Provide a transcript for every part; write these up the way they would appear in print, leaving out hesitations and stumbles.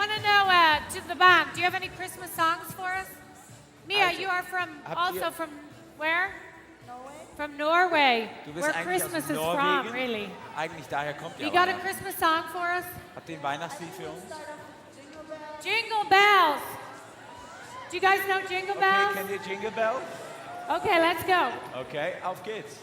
want to know to the band, do you have any Christmas songs for us? Mia, you are from where? Norway. From Norway, where Christmas is from, really. Eigentlich daher kommt You got a Christmas song for us? Habt ihr ein Weihnachtslied für uns? Jingle Bells. Do you guys know Jingle Bells? Okay, kennt ihr Jingle Bells? Okay, let's go. Okay, auf geht's.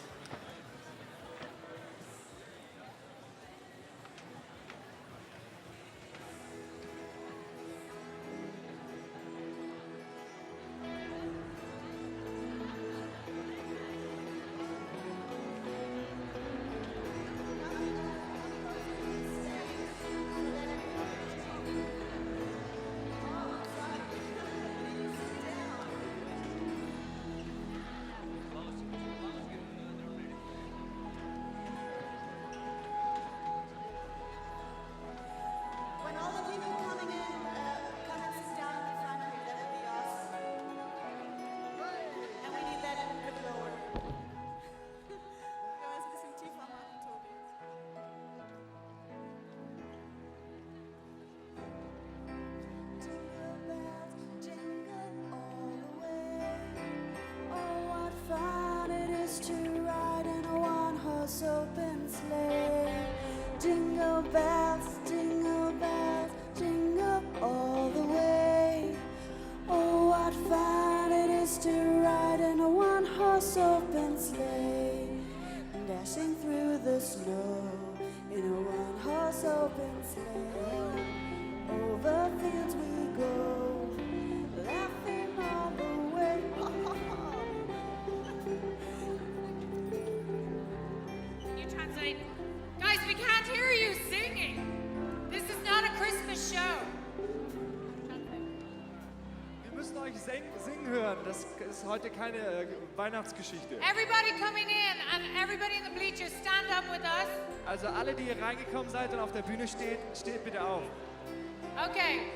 To ride in a one-horse open sleigh. Jingle bells, jingle all the way. Oh, what fun it is to ride in a one-horse open sleigh. Dashing through the snow in a one-horse open sleigh. Over fields we go, laughing all the way. Guys, we can't hear you singing. This is not a Christmas show. Wir müssen euch singen hören. Das ist heute keine Weihnachtsgeschichte. Everybody coming in and everybody in the bleachers, stand up with us. Also alle, die hier reingekommen seid und auf der Bühne steht bitte auf. Okay.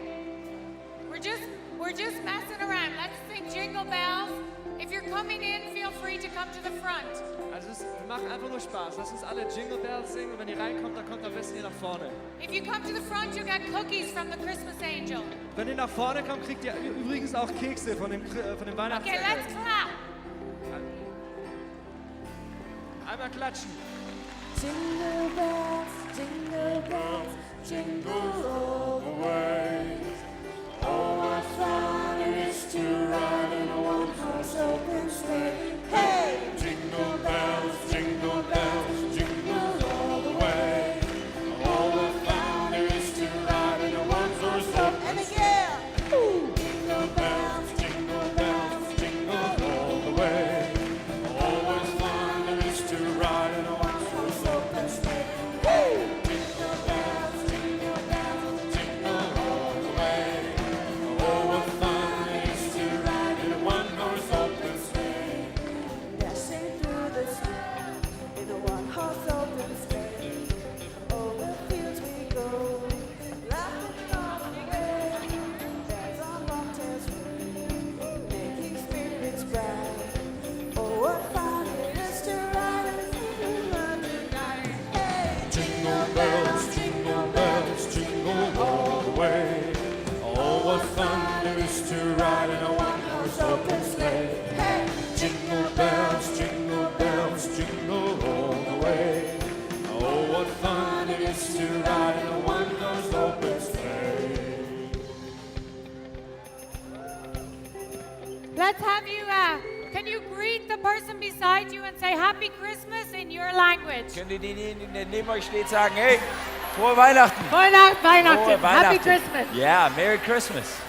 We're just messing around. Let's sing Jingle Bells. If you're coming in, feel free to come to the front. Also es macht einfach nur Spaß. Lasst uns alle Jingle Bells singen und wenn ihr reinkommt, dann kommt am besten hier nach vorne. If you come to the front, you'll get cookies from the Christmas angel. Wenn ihr nach vorne kommt, kriegt ihr übrigens auch Kekse von dem Weihnachtsengel. Okay, let's clap. Einmal klatschen. Jingle bells, jingle all the way. Oh, what fun it is to ride in a one-horse open sleigh. Hey! Jingle bells, jingle all the way. Oh, what fun there is to ride in a one-horse open sleigh. And again! Jingle bells, jingle all the way. Oh, what fun there is to ride in a one-horse open sleigh. Jingle bells, jingle all the way. Oh, what fun it is to ride in a one-horse open sleigh. Dashing through the snow in a one-horse open sleigh. Over fields we go, laughing all the way. There's a long test making spirits bright. Oh, what fun it is to ride in London night. Hey, Jingle bells, jingle all the way. Oh, what fun it is to ride in a one-horse open sleigh. hey, Jingle bells, jingle all the way. Oh, what fun it is to ride in a one-horse open sleigh. Let's have you, can you greet the person beside you and say Happy Christmas in your language? Könnt ihr denjenigen, der neben euch steht, sagen, hey, frohe Weihnachten. Weihnachten. Frohe Happy Weihnachten. Christmas. Yeah, Merry Christmas.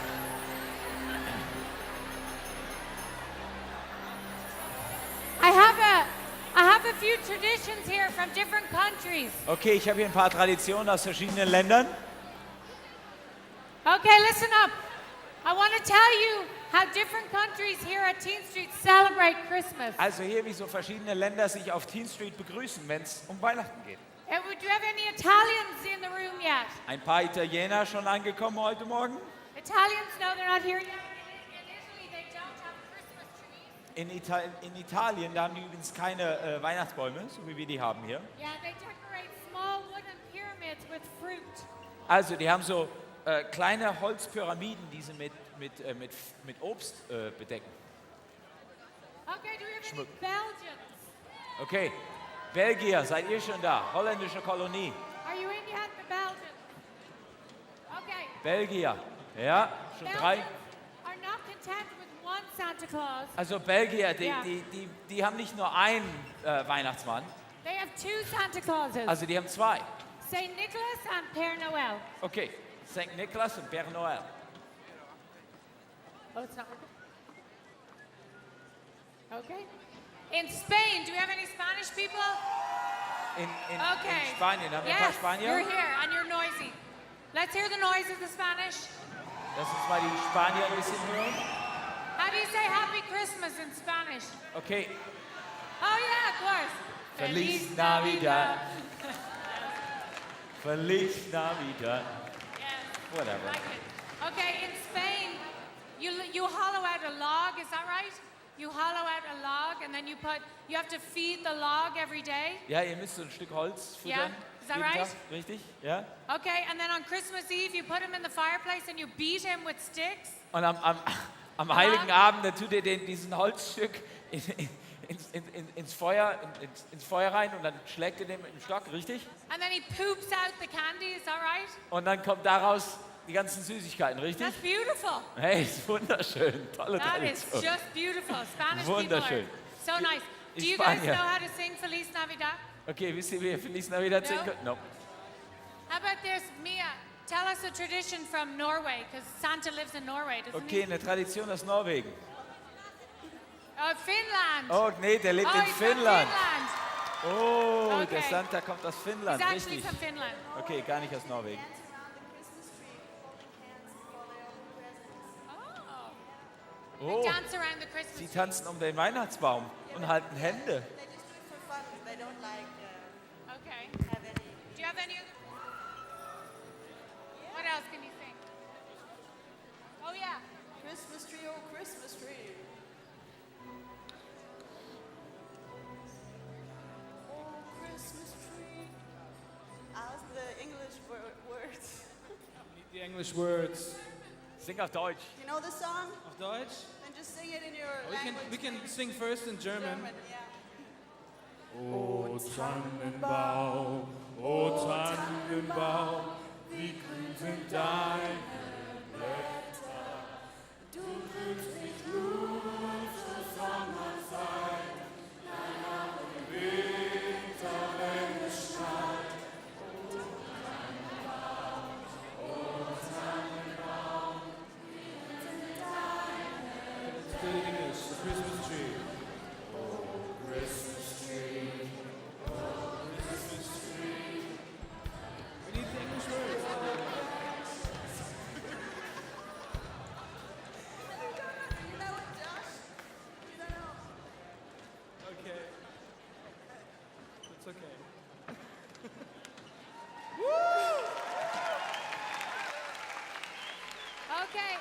I have a few traditions here from different countries. Okay, ich habe hier ein paar Traditionen aus verschiedenen Ländern. Okay, listen up. I want to tell you how different countries here at TeenStreet celebrate Christmas. Also hier, wie so verschiedene Länder sich auf TeenStreet begrüßen, wenn es um Weihnachten geht. And do you have any Italians in the room yet? Ein paar Italiener schon angekommen heute Morgen. Italians, no, they're not here yet. In Italy, they don't have Christmas trees. In Italien, da haben die übrigens keine Weihnachtsbäume, so wie wir die haben hier. Yeah, they decorate small wooden pyramids with fruit. Also die haben so kleine Holzpyramiden, die sie mit Obst bedecken. Okay, do we have any Schmuck. Belgians? Okay, Belgier, seid ihr schon da? Holländische Kolonie. Are you in yet, the Belgians? Okay. Belgier, ja, schon drei. Belgians are not content with one Santa Claus. Also Belgier, Ja. die haben nicht nur einen Weihnachtsmann, They have two Santa Clauses. also die haben zwei. Saint Nicholas and Père Noël. Okay, St. Nicholas und Père Noël. Oh, it's not working? Okay. In Spain, do we have any Spanish people? In Okay. Spanien, haben wir ein paar Yes, Spanier? you're here and you're noisy. Let's hear the noise of the Spanish. Lass uns mal die Spanier ein bisschen hören. How do you say Happy Christmas in Spanish? Okay, Oh yeah, of course. Feliz Navidad. Feliz Navidad. Yes. Whatever. Like it. Okay, in Spain, you hollow out a log, is that right? You hollow out a log and then you have to feed the log every day. Ja, ihr müsst so ein Stück Holz Yeah, füttern. is that jeden right? Tag, richtig? Ja. Okay, and then on Christmas Eve, you put him in the fireplace and you beat him with sticks. Und am Heiligen Abend, da tut ihr diesen Holzstück ins Feuer rein und dann schlägt ihr den mit dem Stock, richtig? And then he poops out the candy, is that right? Und dann kommt daraus die ganzen Süßigkeiten, richtig? That's beautiful. Hey, ist wunderschön. Tolle That is Tradition. just beautiful. Spanish people are Wunderschön. so nice. Do In you guys Spanien. know how to sing Feliz Navidad? Okay, wisst ihr, wie ihr Feliz Navidad singen könnt? No. How about this, Mia? Tell us a tradition from Norway, because Santa lives in Norway, doesn't Okay, he? eine Tradition aus Norwegen. Oh, Finland. Oh, nee, der lebt in he's from Finnland. Finland. Oh, Okay. der Santa kommt aus He's Finnland, actually richtig. from Finland. Okay, gar nicht aus Norwegen. Oh. Oh, They dance around the Christmas sie tree. tanzen um den Weihnachtsbaum und halten Hände. They just do it for fun. They don't like Okay. have any. Do you have any other? What else can you sing? Oh yeah. Christmas tree, oh Christmas tree. Oh Christmas tree. How's the English words? Die English words. Sing auf Deutsch. You know the song? Auf Deutsch? Then just sing it in your We can language. sing first in German. German, yeah. O Tannenbaum, o Tannenbaum, wie grün sind deine Blätter. Du grünst nicht nur zur Sommerzeit, nein auch im Winter, wenn es schneit. Let's do it in English. The Christmas tree. Christmas tree, Christmas tree. We need the English words. You know it, Josh? You don't know. Okay. It's okay. Okay.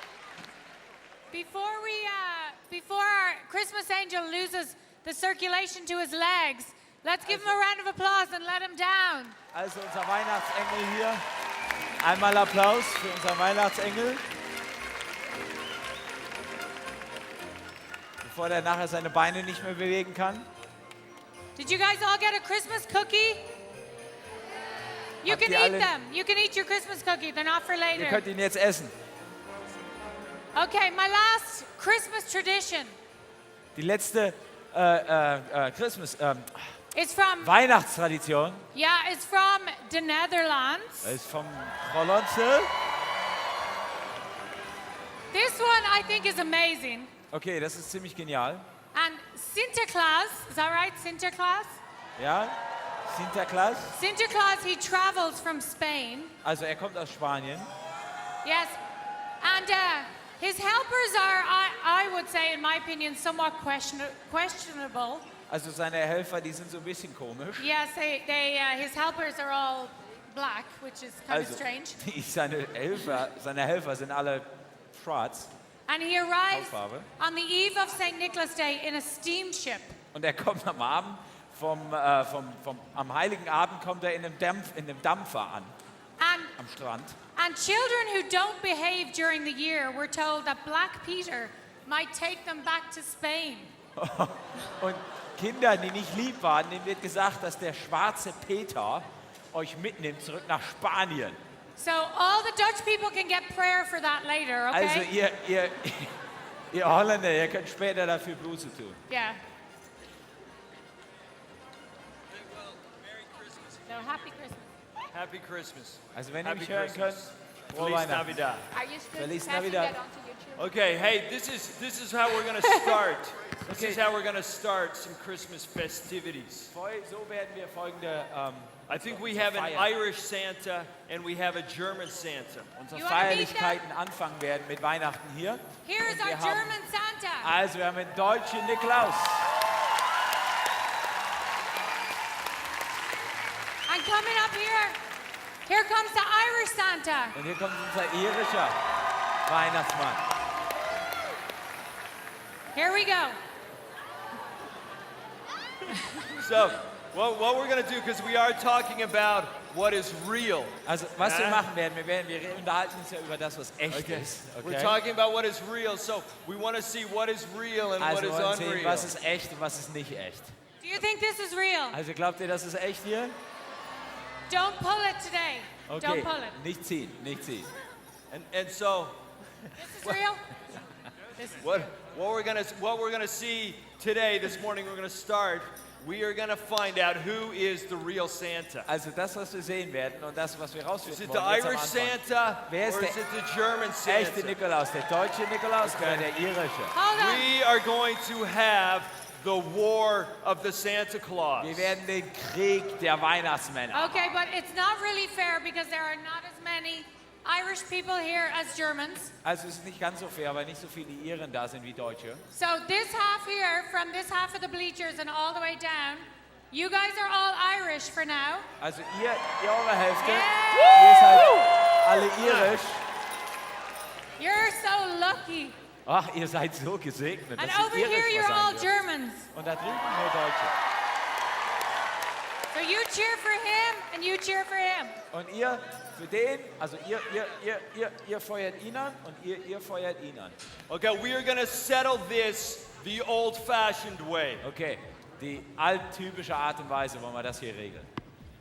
Before our Christmas angel loses the circulation to his legs, let's give him a round of applause and let him down. Also unser Weihnachtsengel hier. Einmal Applaus für unseren Weihnachtsengel. Bevor der nachher seine Beine nicht mehr bewegen kann. Did you guys all get a Christmas cookie? You Habt can ihr eat alle- them. You can eat your Christmas cookie. They're not for Ihr later. könnt ihn jetzt essen. Okay, my last Christmas tradition Die letzte Christmas, is from Weihnachtstradition it's from the Netherlands. ist vom Hollandse. This one I think is amazing. Okay, das ist ziemlich genial. And Sinterklaas, is that right? Sinterklaas? Ja, Sinterklaas. Sinterklaas, he travels from Spain. Also er kommt aus Spanien. Yes. And his helpers are, I would say, in my opinion, somewhat questionable. Also seine Helfer, die sind so ein bisschen komisch. Yes, his helpers are all black, which is kind of Also strange. seine Helfer sind alle schwarz. And he arrives Hautfarbe. on the eve of St. Nicholas Day in a steamship. Und er kommt am Abend am Heiligen Abend kommt er in einem Dampfer an, And, am Strand. And children who don't behave during the year, we're told that Black Peter might take them back to Spain. Und Kinder, die nicht lieb waren, denen wird gesagt, dass der schwarze Peter euch mitnimmt zurück nach Spanien. So all the Dutch people can get prayer for that later, okay? Also ihr Holländer, ihr könnt später dafür Buße tun. Yeah. So happy Christmas. Happy Christmas. Also wenn ihr Happy mich hören könnt, Christmas. frohe Feliz Weihnachten. Navidad. Are you still Feliz passing Navidad. that on to your children? Okay, hey, this is how we're gonna start. This is how we're gonna start some Christmas festivities. So werden wir folgende I think we have an Irish Santa and we have a German Santa. unsere You wanna meet Feierlichkeiten anfangen werden mit Weihnachten hier. Here's Und our wir haben- German Santa. Also wir haben einen deutschen Nikolaus. And coming up here comes the Irish Santa. Und hier kommt unser irischer Weihnachtsmann. Here we go. So, what we're gonna do, because we are talking about what is real. Also was wir Ja. machen werden, wir unterhalten uns ja über das, was echt ist. We're Okay? talking about what is real, so we want to see what is real and what Also is wir wollen sehen, unreal. was ist echt und was ist nicht echt. Do you think this is real? Also glaubt ihr, das ist echt hier? Don't pull it today. Okay, Don't pull it. nicht ziehen, nicht ziehen. And so, This is real? This is what we're gonna see today, this morning, we're gonna start. We are gonna find out who is the real Santa. Also das, was wir sehen werden und das, was wir Is rausfinden it the wollen, jetzt am Irish Anfang. Santa Wer ist or der is it the German echte Santa? Nikolaus, der deutsche Nikolaus oder der irische? Hold on. We are going to have the war of the Santa Claus. Wir werden den Krieg der Weihnachtsmänner. Okay, but it's not really fair because there are not as many Irish people here as Germans. Also es ist nicht ganz so fair, weil nicht so viele Iren da sind wie Deutsche. So this half here, from this half of the bleachers and all the way down, you guys are all Irish for now. Also ihr eure Hälfte, Yeah. ihr seid alle irisch. You're so lucky. Ach, ihr seid so gesegnet. And dass ihr over here irisch you're all sein dürft. Germans. Und da drüben nur Deutsche. So you cheer for him and you cheer for him. Und ihr für den, also ihr feuert ihn an und ihr feuert ihn an. Okay, we are going to settle this the old-fashioned way. Okay, die alttypische Art und Weise, wollen wir das hier regeln.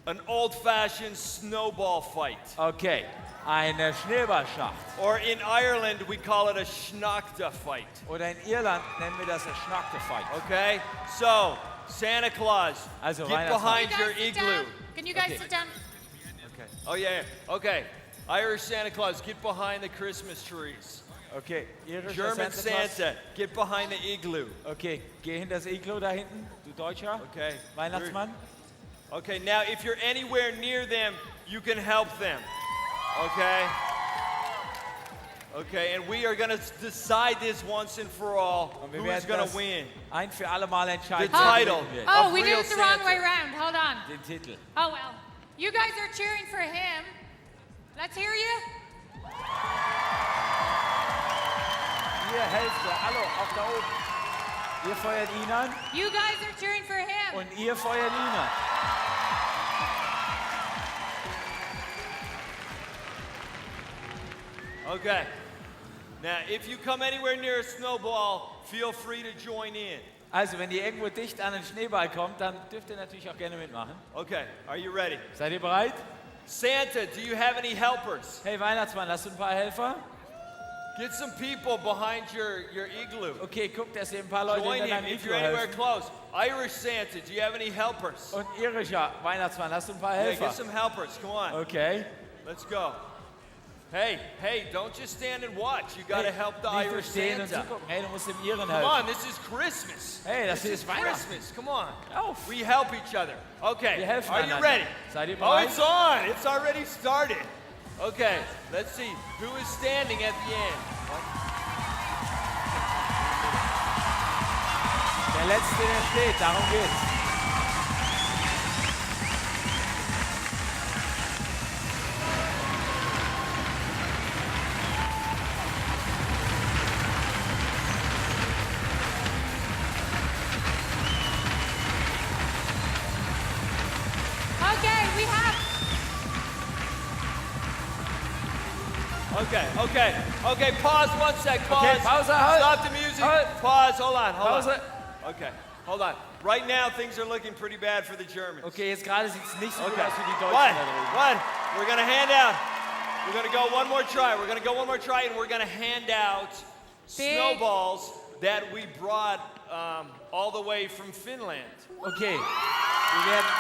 An old-fashioned snowball fight. Okay, eine Schneeballschlacht. Or in Ireland, we call it a schnackta fight. Oder in Irland nennen wir das eine Schnackte-Fight. Okay? So, Santa Claus, Also, get Weihnachtsmann. behind You your guys sit igloo. down. Can you guys Okay. sit down? Oh, yeah. Okay. Irish Santa Claus, get behind the Christmas trees. Okay, irischer German Santa Claus. Santa, get behind the igloo. Okay, geh hinter das Iglo da hinten, du Deutscher. Okay. Weihnachtsmann. Okay, now if you're anywhere near them, you can help them. Okay? Okay, and we are going to decide this once and for all Und wir who is werden going das to win. ein für alle Mal entscheiden, The wer title. gewinnen wird. Oh, Of we did real it the wrong Santa. way round. Hold on. Den Titel. Oh well. You guys are cheering for him. Let's hear you. Ihr Hälfte, hallo, auch da oben. Ihr feuert ihn an You guys are cheering for him. und ihr feuert ihn an. Okay. Now, if you come anywhere near a snowball, feel free to join in. Also, wenn ihr irgendwo dicht an den Schneeball kommt, dann dürft ihr natürlich auch gerne mitmachen. Okay, are you ready? Seid ihr bereit? Santa, do you have any helpers? Hey Weihnachtsmann, hast du ein paar Helfer? Get some people behind your igloo. Okay, guck, dass ihr ein paar Leute Join hinter in deinem if Iglo you're anywhere helfen. close. Irish Santa, do you have any helpers? Und irischer Weihnachtsmann, hast du ein paar Yeah, Helfer? get some helpers. Come on. Okay. Let's go. Hey, don't just stand and watch. You got to help the Nicht Irish verstehen und Santa. zugucken. Hey, du musst dem Iren Come helfen. on, this is Christmas. Hey, das This ist is Weihnachten. Christmas. Come on. Auf. We help each other. Okay. Wir helfen Are you einander. ready? Seid ihr Oh, bereit? it's on. It's already started. Okay. Let's see who is standing at the end. Der Letzte, der steht, darum geht's. Okay, we have Okay, pause 1 sec, pause. Okay, Pause, halt. Stop the music. Halt. Pause, hold on. Pause. Okay, hold on. Right now, things are looking pretty bad for the Germans. Okay, jetzt gerade sieht es nicht so gut Okay. aus für die Deutschen What? da drüben. What? We're gonna hand out. We're gonna go one more try. And we're gonna hand out snowballs that we brought all the way from Finland. Okay, wir werden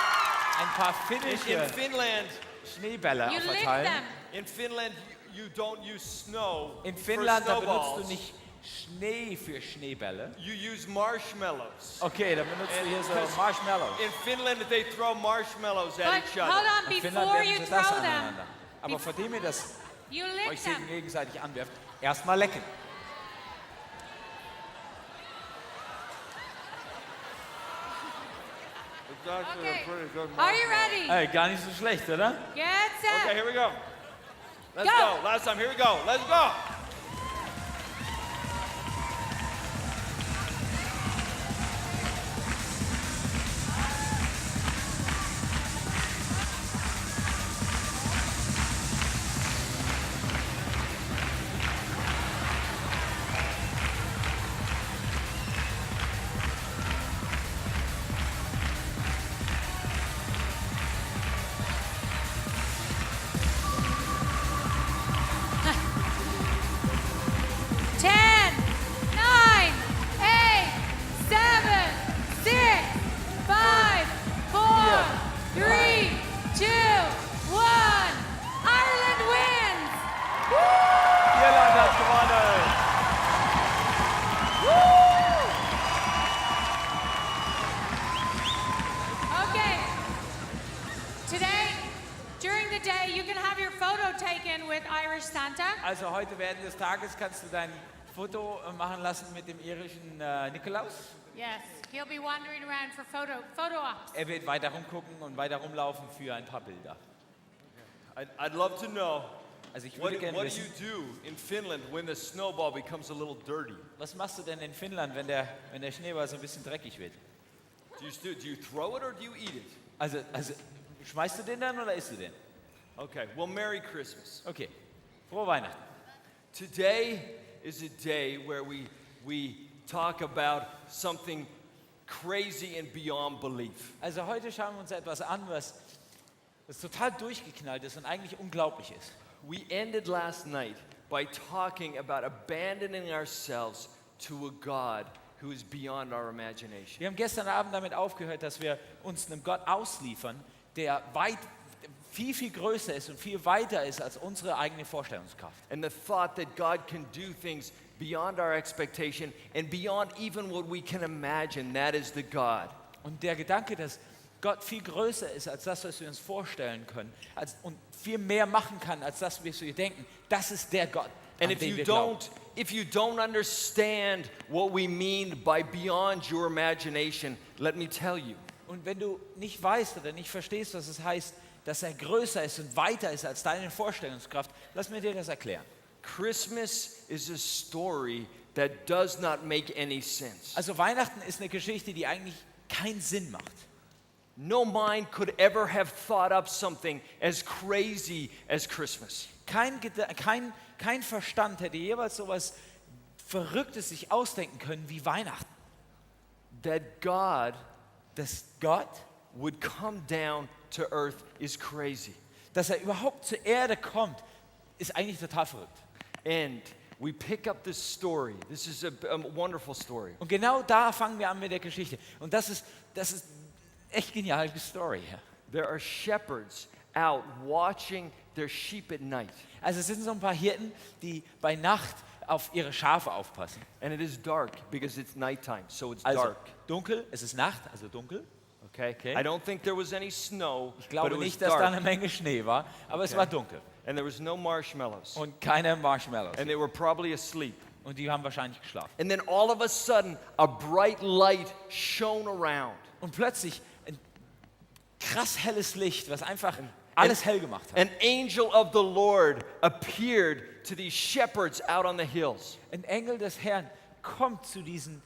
ein paar In finnische Finland, Schneebälle You lick verteilen. them. in Finland, you don't use snow In for Finnland, da benutzt snowballs. du nicht Schnee für Schneebälle. You use marshmallows. Okay, dann benutzt du hier so Because Marshmallows. In Finland, they throw marshmallows at But each other. hold on, In Finnland before werden you sie das throw them, aneinander. Aber vor dem ihr das you lick euch them. gegenseitig anwerft, erstmal lecken. It's actually Okay. a pretty good Are you ready? Ey, gar nicht so schlecht, oder? Get Okay, set. here we go. Let's Go. go. Last time, here we go. Let's go. Also heute während des Tages kannst du dein Foto machen lassen mit dem irischen Nikolaus. Yes, he'll be wandering around for photo ops. Er wird weiter rumgucken und weiter rumlaufen für ein paar Bilder. I'd love to know Also ich what, würde gerne what do you wissen, do in Finland when the snowball becomes a little dirty? was machst du denn in Finnland, wenn der Schneeball so ein bisschen dreckig wird? Do you throw it or do you eat it? Also schmeißt du den dann oder isst du den? Okay, well, Merry Christmas. Okay, frohe Weihnachten. Today is a day where we talk about something crazy and beyond belief. Also heute schauen wir uns etwas an, was total durchgeknallt ist und eigentlich unglaublich ist. We ended last night by talking about abandoning ourselves to a God who is beyond our imagination. Wir haben gestern Abend damit aufgehört, dass wir uns einem Gott ausliefern, der viel größer ist und viel weiter ist als unsere eigene Vorstellungskraft. And the thought that God can do things beyond our expectation and beyond even what we can imagine, that is the God. Und der Gedanke, dass Gott viel größer ist als das, was wir uns vorstellen können und viel mehr machen kann, als das, was wir denken, das ist der Gott, And an den wir glauben. if you don't understand what we mean by beyond your imagination, let me tell you. Und wenn du nicht weißt oder nicht verstehst, was es heißt, dass er größer ist und weiter ist als deine Vorstellungskraft, lass mir dir das erklären. Christmas is a story that does not make any sense. Also Weihnachten ist eine Geschichte, die eigentlich keinen Sinn macht. No mind could ever have thought up something as crazy as Christmas. Kein Verstand hätte jeweils so etwas Verrücktes sich ausdenken können wie Weihnachten. That God Dass Gott, would come down to earth is crazy. dass er überhaupt zur Erde kommt, ist eigentlich total verrückt. And we pick up this story. This is a wonderful story. Und genau da fangen wir an mit der Geschichte. Und das ist echt genial, die Story. Ja. There are shepherds out watching their sheep at night. Also es sind so ein paar Hirten, die bei Nacht auf ihre Schafe aufpassen. And it is dark because it's nighttime, so it's Also dark. dunkel, es ist Nacht, also dunkel. Okay? I don't think there was any snow, Ich but glaube it was nicht, dass da dark. eine Menge Schnee war, aber es war dunkel. And there was no marshmallows. Und keine Marshmallows. And they were probably asleep. Und die haben wahrscheinlich geschlafen. And then all of a sudden, a bright light shone around. Und plötzlich ein krass helles Licht, was einfach alles hell gemacht hat. An angel of the Lord appeared to these shepherds out on the hills. Ein Engel des Herrn kommt zu diesen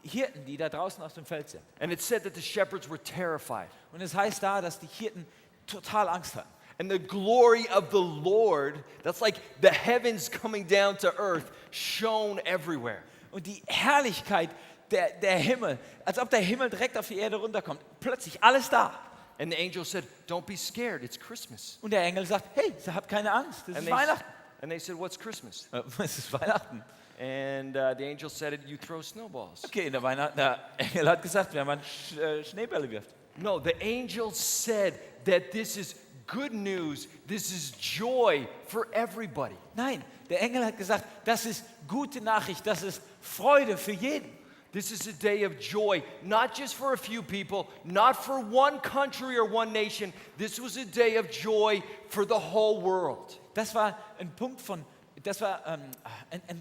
Hirten, die da draußen auf dem Feld sind. And it said that the shepherds were terrified. Und es heißt da, dass die Hirten total Angst hatten. And the glory of the Lord, that's like the heavens coming down to earth, shone everywhere. Und die Herrlichkeit der Himmel, als ob der Himmel direkt auf die Erde runterkommt. Plötzlich alles da. And the angel said, "Don't be scared, it's Christmas." Und der Engel sagt, hey, habt keine Angst, das ist Weihnachten. And they said, "What's Christmas?" Es ist Weihnachten. And the angel said, "You throw snowballs." Okay, der Engel hat gesagt, wenn man Schneebälle wirft. No, the angel said that this is good news, this is joy for everybody. Nein, der Engel hat gesagt, das ist gute Nachricht, das ist Freude für jeden. This is a day of joy, not just for a few people, not for one country or one nation. This was a day of joy for the whole world. Das war ein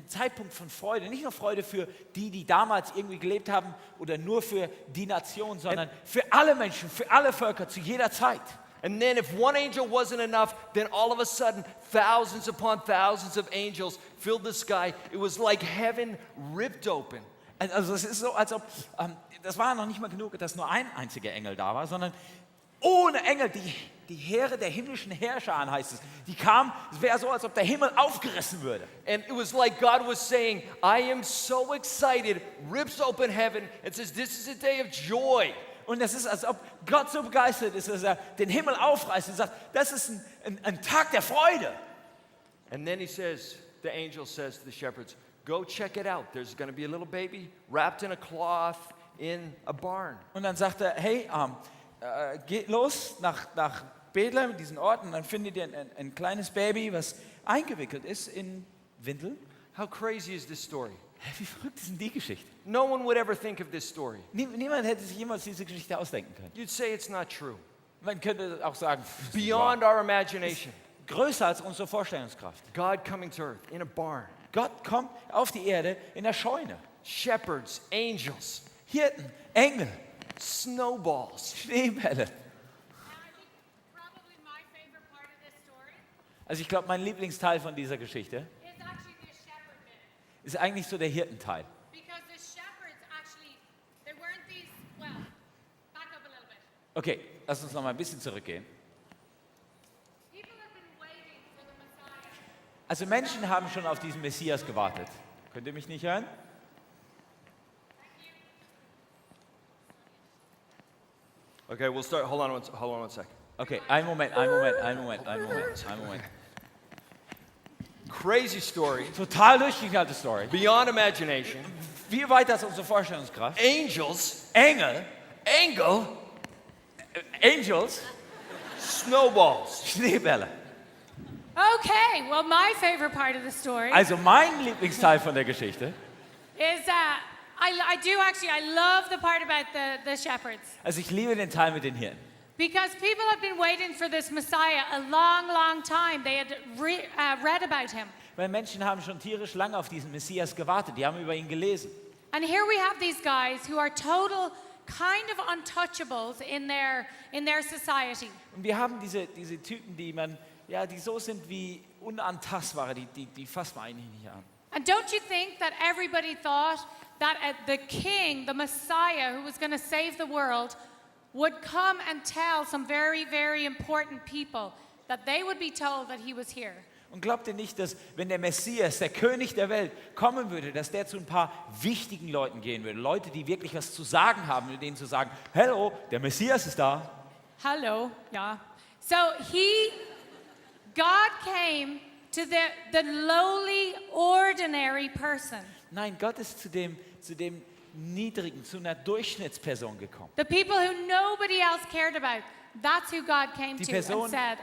Zeitpunkt von Freude. Nicht nur Freude für die damals irgendwie gelebt haben oder nur für die Nation, sondern für alle Menschen, für alle Völker zu jeder Zeit. And then if one angel wasn't enough, then all of a sudden thousands upon thousands of angels filled the sky. It was like heaven ripped open. Also es ist so, als ob, das war noch nicht mal genug, dass nur ein einziger Engel da war, sondern ohne Engel, die Heere der himmlischen Herrscher, heißt es, die kamen, es wäre so, als ob der Himmel aufgerissen würde. And it was like God was saying, I am so excited, rips open heaven, and says, this is a day of joy. Und es ist, als ob Gott so begeistert ist, dass er den Himmel aufreißt und sagt, das ist ein Tag der Freude. And then he says, the angel says to the shepherds, go check it out. There's going to be a little baby wrapped in a cloth in a barn. Und dann sagt er, hey, geht los nach Bethlehem, diesen Ort, und dann findet ihr ein kleines Baby, was eingewickelt ist in Windeln. How crazy is this story? Wie verrückt ist denn die Geschichte? No one would ever think of this story. Niemand hätte sich jemals diese Geschichte ausdenken können. You'd say it's not true. Man könnte auch sagen, Beyond our imagination. Größer als unsere Vorstellungskraft. God coming to earth in a barn. Gott kommt auf die Erde in der Scheune. Shepherds, angels, Hirten, Engel, snowballs. Schneebälle. And I think probably my favorite part of this story Also ich glaube, mein Lieblingsteil von dieser Geschichte is actually the shepherd bit. ist eigentlich so der Hirtenteil. Because the shepherds actually, they weren't these, well, back up a little bit. Okay, lass uns noch mal ein bisschen zurückgehen. People have been waiting for the Messiah. Also Menschen haben schon auf diesen Messias gewartet. Könnt ihr mich nicht hören? Okay, we'll start. Hold on one second. Okay, einen Moment. Crazy story, Total durchgeknallte Story. beyond imagination. Wie weit das unsere Vorstellungskraft? Angels, Engel, Angels, snowballs. Schneebälle. Okay, well, my favorite part of the story Also mein Lieblingsteil von der Geschichte. is I love the part about the shepherds. Also ich liebe den Teil mit den Hirten. Because people have been waiting for this Messiah a long, long time. They had read about him. Weil Menschen haben schon tierisch lange auf diesen Messias gewartet. Die haben über ihn gelesen. And here we have these guys who are total kind of untouchables in their society. Und wir haben diese Typen, die so sind wie unantastbare, die fasst man eigentlich nicht an. And don't you think that everybody thought that the king, the Messiah who was going to save the world, would come and tell some very, very important people that they would be told that he was here? Und glaubt ihr nicht, dass wenn der Messias, der König der Welt, kommen würde, dass der zu ein paar wichtigen Leuten gehen würde? Leute, die wirklich was zu sagen haben, mit denen zu sagen, hello, der Messias ist da. Hello, yeah. So God came to the lowly, ordinary person. Nein, Gott ist zu dem Niedrigen, zu einer Durchschnittsperson gekommen. The people who nobody else cared about. That's who God came Die to Person- and said,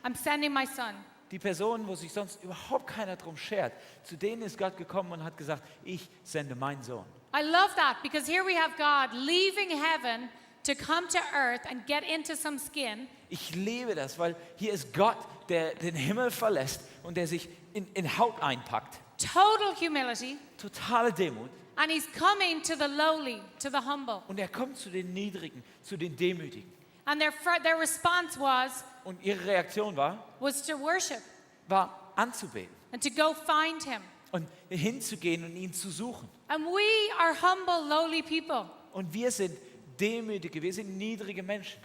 I'm sending my son. Die Personen, wo sich sonst überhaupt keiner drum schert, zu denen ist Gott gekommen und hat gesagt, ich sende meinen Sohn. I love that because here we have God leaving heaven to come to earth and get into some skin. Ich liebe das, weil hier ist Gott, der den Himmel verlässt und der sich in Haut einpackt. Total humility. Totale Demut. And he's coming to the lowly, to the humble. Und er kommt zu den Niedrigen, zu den Demütigen. And their response Und ihre Reaktion was to worship war anzubeten and to go find him. und hinzugehen und ihn zu suchen. And we are humble, lowly people. Und wir sind demütige, wir sind niedrige Menschen.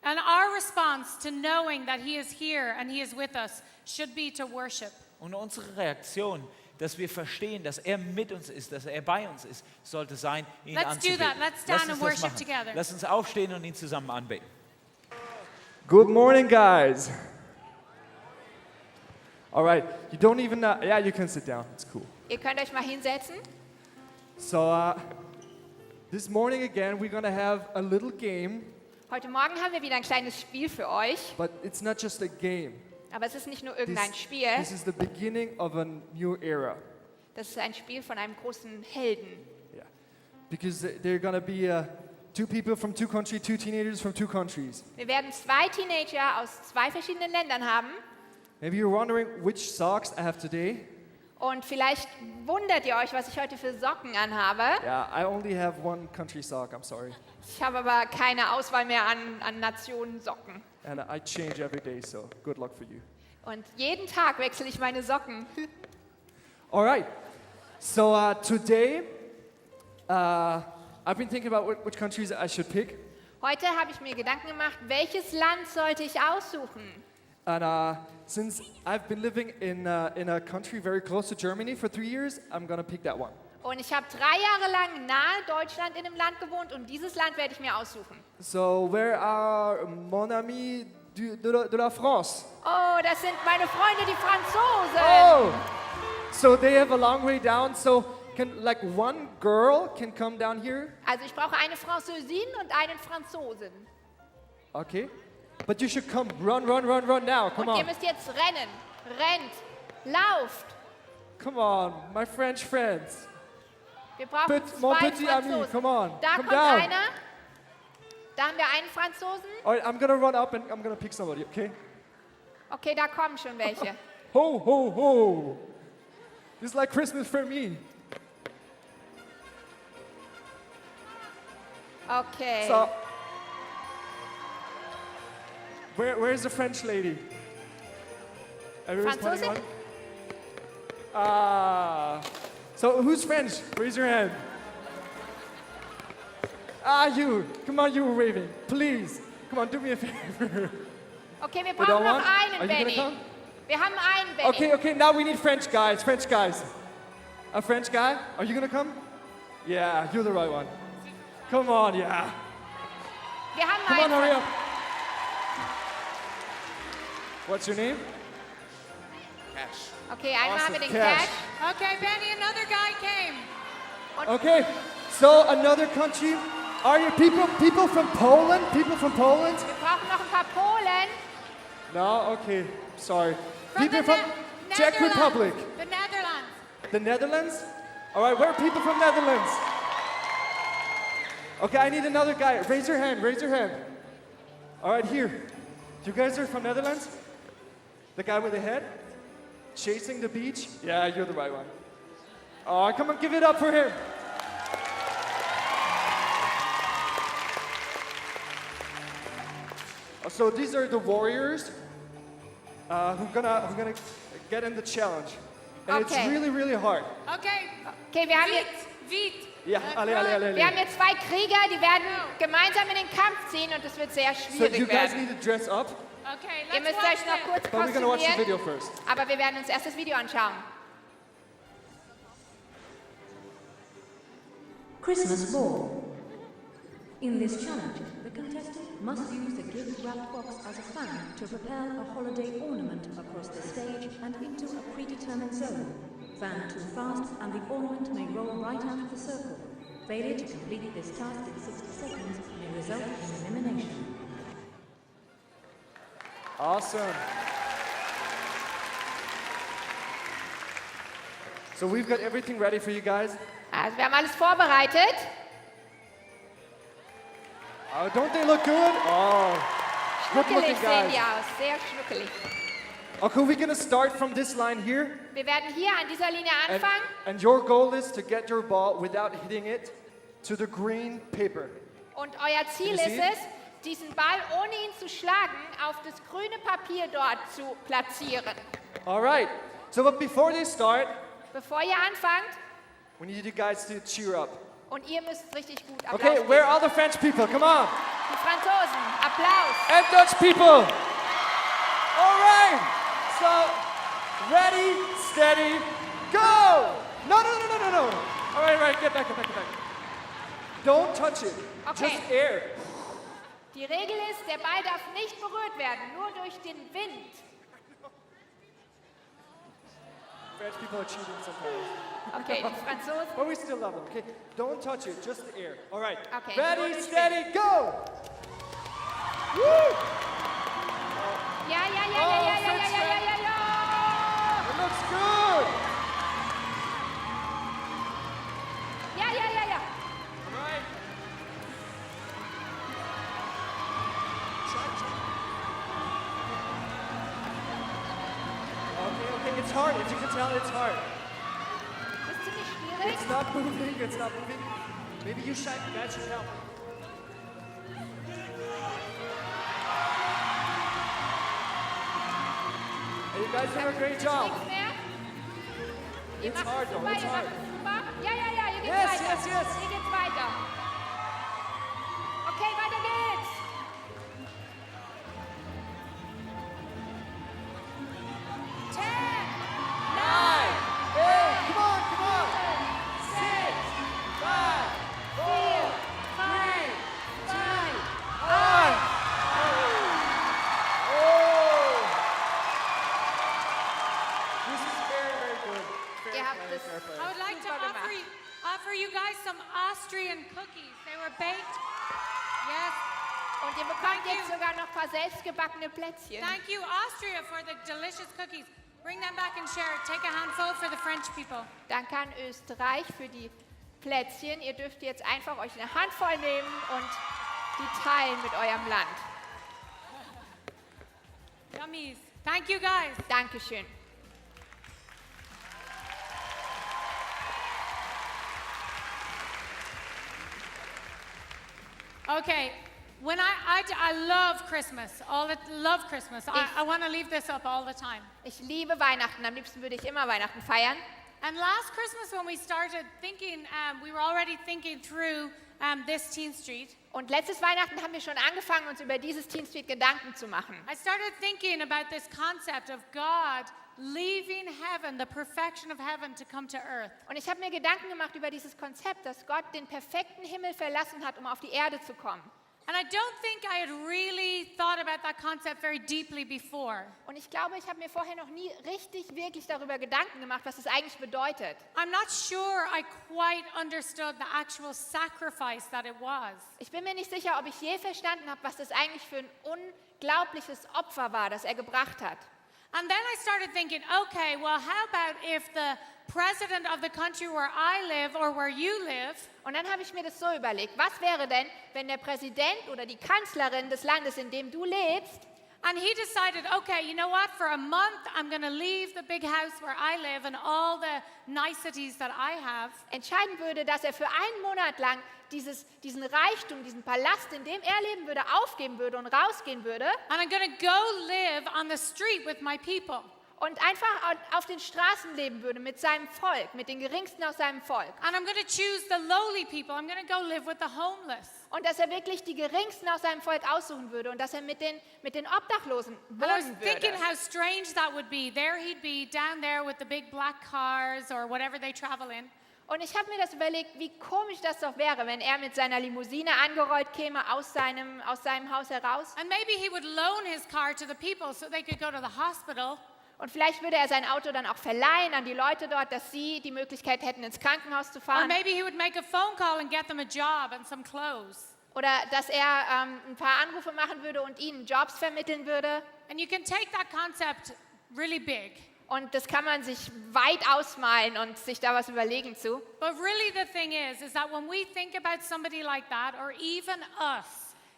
And our response to knowing that He is here and He is with us should be to worship. Und unsere Reaktion, dass wir verstehen, dass er mit uns ist, dass er bei uns ist, sollte sein, ihn Let's do anzubeten. that. Let's stand Lass uns and das worship machen. together. Lass uns aufstehen und ihn zusammen anbeten. Good morning, guys. All right, you don't even, yeah, you can sit down. It's cool. Ihr könnt euch mal hinsetzen. So, this morning again, we're gonna have a little game, Heute Morgen haben wir wieder ein kleines Spiel für euch. but it's not just a game. Aber es ist nicht nur irgendein Spiel. This is the beginning of a new era. Das ist ein Spiel von einem großen Helden. Yeah, because they're gonna be two people from two countries, two teenagers from two countries. Wir werden 2 Teenager aus 2 verschiedenen Ländern haben. Maybe you're wondering which socks I have today. Und vielleicht wundert ihr euch, was ich heute für Socken anhabe. Yeah, I only have one country sock. I'm sorry, Ich habe aber keine Auswahl mehr an Nationen Socken. and I change every day. So good luck for you. Und jeden Tag wechsle ich meine Socken. All right. So today, I've been thinking about which countries I should pick, Heute habe ich mir Gedanken gemacht, welches Land sollte ich aussuchen? and since I've been living in a country very close to Germany for 3 years, I'm gonna pick that one. Und ich habe 3 Jahre lang nahe Deutschland in einem Land gewohnt und dieses Land werde ich mir aussuchen. So where are mon ami de la France? Oh, das sind meine Freunde, die Franzosen. Oh, so they have a long way down. So can like one girl can come down here? Also ich brauche eine Französin und einen Franzosen. Okay, but you should come. Run now. Come Und ihr on. müsst jetzt rennen. Rennt. Lauft. Come on, my French friends. Wir brauchen Mon 2 petit ami, Franzosen. come on, Da come kommt down. einer. Da haben wir einen Franzosen. All right, I'm gonna run up and I'm gonna pick somebody. Okay. Okay, da kommen schon welche. Ho ho ho! This is like Christmas for me. Okay. So, where's the French lady? Everyone's pointing Französin? on? So who's French? Raise your hand. You. Come on, you were waving. Please. Come on, do me a favor. Okay, wir Without brauchen noch one? einen, Are you gonna Benny. come? Wir haben einen, Benny. Okay, now we need French guys. French guys. A French guy? Are you gonna come? Yeah, you're the right one. Come on, yeah. Wir haben Come on, einen. hurry up. What's your name? Okay, einmal haben wir den Cash. Cash. Okay, Benny, another guy came. Okay, so another country. Are you people from Poland? People from Poland? Wir brauchen noch ein paar Polen. No, okay, sorry. From People the from Ne- Czech Netherlands. Republic. The Netherlands. The Netherlands? All right, where are people from Netherlands? Okay, I need another guy. Raise your hand, raise your hand. All right, here. You guys are from Netherlands? The guy with the head? Chasing the beach? Yeah, you're the right one. Oh, come on, give it up for him. So these are the warriors who are gonna get in the challenge. And Okay. it's really, really hard. Okay. Okay, wir haben Vite, jetzt, vite. Ja, alle. wir haben jetzt 2 Krieger, die werden gemeinsam in den Kampf ziehen und es wird sehr So schwierig you guys werden. need to dress up, Okay, Ihr let's müsst watch euch noch this. kurz but we're gonna watch the kostümieren, video first. aber wir werden uns erst das Video anschauen. Christmas Ball. In this challenge, the contestant must use a gift-wrapped box as a fan to propel a holiday ornament across the stage and into a predetermined zone. Fan too fast and the ornament may roll right out of the circle. Failure to complete this task in 60 seconds may result in elimination. Awesome. So we've got everything ready for you guys. Also wir haben alles vorbereitet. Oh, don't they look good? Oh, good Schnuckelig looking sehen die guys. aus, sehr schnuckelig. Okay, we're gonna start from this line here. Wir werden hier an dieser Linie anfangen And your goal is to get your ball without hitting it to the green paper. und euer Ziel Can you ist see es, diesen Ball, ohne ihn zu schlagen, auf das grüne Papier dort zu platzieren. All right. So, but before they start, Bevor ihr anfangt, we need you guys to cheer up. und ihr müsst richtig gut Applaus Okay, geben. where are the French people? Come on. Die Franzosen, Applaus. And Dutch people. All right. So, ready, steady, go. No. All right, get back. Don't touch it. Okay. Just air. Die Regel ist, der Ball darf nicht berührt werden, nur durch den Wind. French people are cheating sometimes. Okay, die Franzosen. But we still love them. Okay, don't touch it, just the air. All right. Okay. Ready, steady, go. Woo! Ja. It looks good. Ja. All right. Okay, it's hard. As you can tell, it's hard. Das ist ziemlich schwierig. It's not moving. Maybe you should, that should help. Hey, you guys did a great job. Nichts mehr. Ihr It's macht hard es though, super, it's ihr macht hard. es super. Ja, hier geht's Yes, weiter. yes. Hier geht's weiter. Okay, weiter geht's. 10, 9, Hey, come on. 6, 5, 4, 5, 3, on. Oh! This is very good. Ihr habt es I would like to super gemacht. offer you guys some Austrian cookies. They were baked. Yes. Und ihr bekommt Thank jetzt you. sogar noch ein paar selbstgebackene Plätzchen. Thank you, Austria, for the delicious cookies. Bring them back and share it. Take a handful for the French people. Danke an Österreich für die Plätzchen. Ihr dürft jetzt einfach euch eine Handvoll nehmen und die teilen mit eurem Land. Yummies. Thank you, guys. Dankeschön. Okay. When I love Christmas. Love Christmas. I want to leave this up all the time. Ich liebe Weihnachten. Am liebsten würde ich immer Weihnachten feiern. And last Christmas, when we started thinking, we were already thinking through this TeenStreet. Und letztes Weihnachten haben wir schon angefangen, uns über dieses TeenStreet Gedanken zu machen. I started thinking about this concept of God leaving heaven, the perfection of heaven, to come to earth. Und ich habe mir Gedanken gemacht über dieses Konzept, dass Gott den perfekten Himmel verlassen hat, um auf die Erde zu kommen. And I don't think I had really thought about that concept very deeply before. Und ich glaube, ich habe mir vorher noch nie richtig, wirklich darüber Gedanken gemacht, was es eigentlich bedeutet. I'm not sure I quite understood the actual sacrifice that it was. Ich bin mir nicht sicher, ob ich je verstanden habe, was das eigentlich für ein unglaubliches Opfer war, das er gebracht hat. And then I started thinking, okay, well, how about if the president of the country where I live or where you live Und dann habe ich mir das so überlegt, was wäre denn, wenn der Präsident oder die Kanzlerin des Landes, in dem du lebst, and he decided, okay, you know what, for a month I'm going to leave the big house where I live and all the niceties that I have, entscheiden würde, dass er für einen Monat lang diesen Reichtum, diesen Palast, in dem er leben würde, aufgeben würde und rausgehen würde and I'm going to go live on the street with my people. und einfach auf den Straßen leben würde mit seinem Volk, mit den Geringsten aus seinem Volk. And I'm going to choose the lowly people. I'm going to go live with the homeless. Und dass er wirklich die Geringsten aus seinem Volk aussuchen würde und dass er mit den Obdachlosen And I was wohnen thinking würde. how strange that would be. There he'd be down there with the big black cars or whatever they travel in. Und ich habe mir das überlegt, wie komisch das doch wäre, wenn er mit seiner Limousine angerollt käme aus seinem Haus heraus. And maybe he would loan his car to the people so they could go to the hospital. Und vielleicht würde er sein Auto dann auch verleihen an die Leute dort, dass sie die Möglichkeit hätten, ins Krankenhaus zu Or fahren. maybe he would make a phone call and get them a job and some clothes. Oder dass er ein paar Anrufe machen würde und ihnen Jobs vermitteln würde. And you can take that concept really big. Und das kann man sich weit ausmalen und sich da was überlegen zu. But really the thing is that when we think about somebody like that, or even us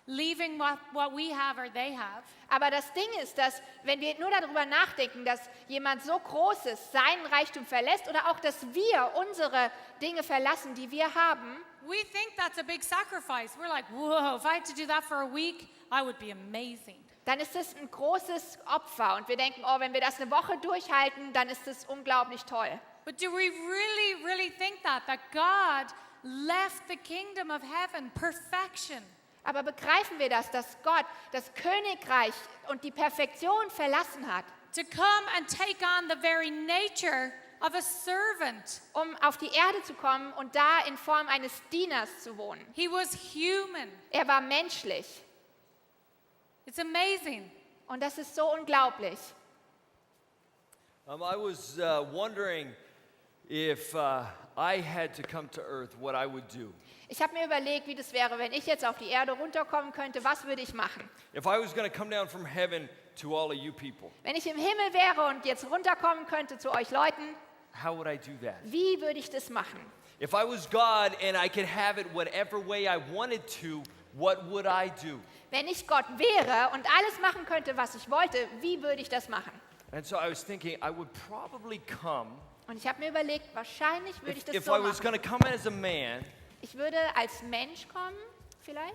leaving what we have or they have, Aber das Ding ist, dass wenn wir nur darüber nachdenken, dass jemand so Großes seinen Reichtum verlässt oder auch, dass wir unsere Dinge verlassen, die wir haben, we think that's a big sacrifice. We're like, whoa, if I had to do that for a week, I would be amazing. dann ist es ein großes Opfer. Und wir denken, oh, wenn wir das eine Woche durchhalten, dann ist es unglaublich toll. But do we really, really think that God left the kingdom of heaven, perfection? Aber begreifen wir das, dass Gott das Königreich und die Perfektion verlassen hat, to come and take on the very nature of a servant. um auf die Erde zu kommen und da in Form eines Dieners zu wohnen. He was human. Er war menschlich It's amazing. und das ist so unglaublich. I was wondering if I had to come to earth, what I would do. Ich habe mir überlegt, wie das wäre, wenn ich jetzt auf die Erde runterkommen könnte, was würde ich machen? If I was going to come down from heaven to all of you people, Wenn ich im Himmel wäre und jetzt runterkommen könnte zu euch Leuten, how would I do that? wie würde ich das machen? If I was God and I could have it whatever way I wanted to, what would I do? Wenn ich Gott wäre und alles machen könnte, was ich wollte, wie würde ich das machen? And so I was thinking I would probably come, Und ich habe mir überlegt, wahrscheinlich würde ich das if so I was going machen. to come as a man, Ich würde als Mensch kommen, vielleicht.